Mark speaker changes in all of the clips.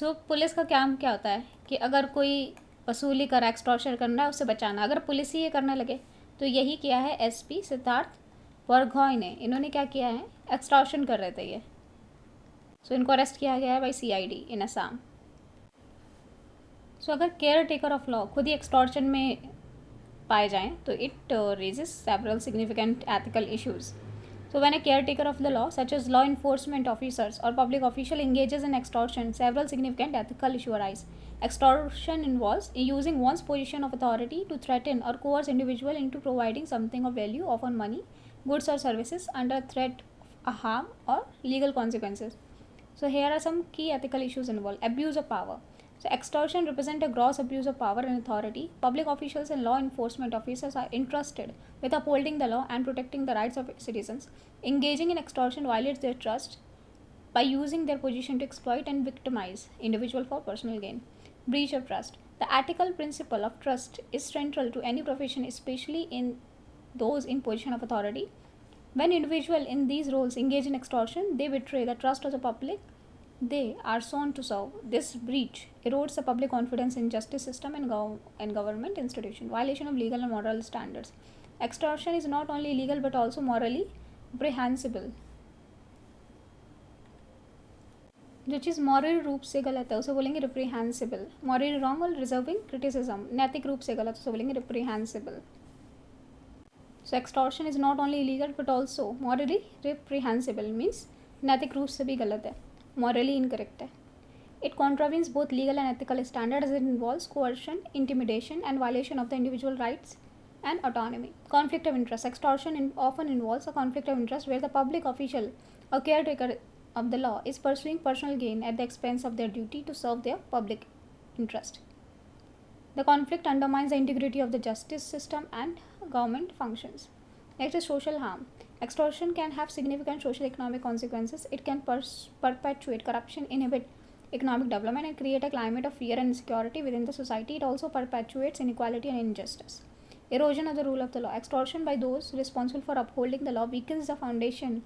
Speaker 1: Police का काम क्या होता है कि अगर कोई वसूली कर एक्सटॉर्शन करना है उससे बचाना। अगर पुलिस ही ये करने लगे तो यही किया है एसपी सिद्धार्थ बरगोहाइन ने। इन्होंने क्या किया है, एक्सटॉर्शन कर रहे थे ये। इनको अरेस्ट किया गया है बाई सीआईडी इन असम। अगर केयर टेकर ऑफ लॉ खुद ही एक्सटॉर्शन में पाए जाएं तो it raises several significant ethical issues. When a caretaker of the law, such as law enforcement officers or public official, engages in extortion, several significant ethical issues arise. Extortion involves using one's position of authority to threaten or coerce individual into providing something of value, often money, goods or services, under threat of harm or legal consequences. Here are some key ethical issues involved. Abuse of power. Extortion represents a gross abuse of power and authority. Public officials and law enforcement officers are entrusted with upholding the law and protecting the rights of citizens. Engaging in extortion violates their trust by using their position to exploit and victimize individuals for personal gain. Breach of trust. The ethical principle of trust is central to any profession, especially in those in position of authority. When individuals in these roles engage in extortion, they betray the trust of the public they are sworn to serve. This breach erodes the public confidence in justice system and government institution. Violation of legal and moral standards. Extortion is not only illegal but also morally reprehensible. जो चीज़ moral रूप से गलत है उसे बोलेंगे reprehensible. Morally wrong और deserving criticism, नैतिक रूप से गलत उसे बोलेंगे reprehensible. Extortion is not only illegal but also morally reprehensible, means नैतिक रूप से भी गलत है, morally incorrect है. It contravenes both legal and ethical standards as it involves coercion, intimidation, and violation of the individual rights and autonomy. Conflict of interest. Extortion often involves a conflict of interest where the public official or caretaker of the law is pursuing personal gain at the expense of their duty to serve their public interest. The conflict undermines the integrity of the justice system and government functions. Next is social harm. Extortion can have significant social economic consequences. It can perpetuate corruption, inhibit economic development, and create a climate of fear and insecurity within the society. It also perpetuates inequality and injustice. Erosion of the rule of the law. Extortion by those responsible for upholding the law weakens the foundation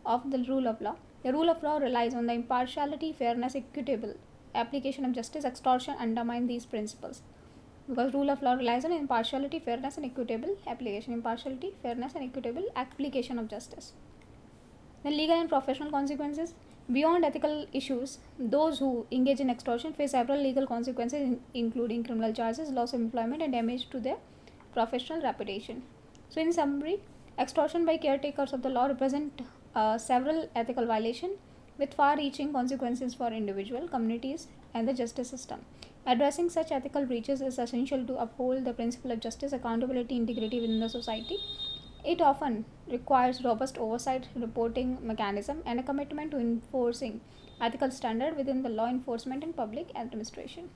Speaker 1: of the rule of law. The rule of law relies on the impartiality, fairness, equitable application of justice. Extortion undermines these principles. Because rule of law relies on impartiality, fairness, and equitable application. Impartiality, fairness, and equitable application of justice. Then legal and professional consequences. Beyond ethical issues, those who engage in extortion face several legal consequences, including criminal charges, loss of employment, and damage to their professional reputation. In summary, extortion by caretakers of the law represent several ethical violations with far-reaching consequences for individual, communities, and the justice system. Addressing such ethical breaches is essential to uphold the principle of justice, accountability, integrity within the society. It often requires robust oversight, reporting mechanism, and a commitment to enforcing ethical standards within the law enforcement and public administration.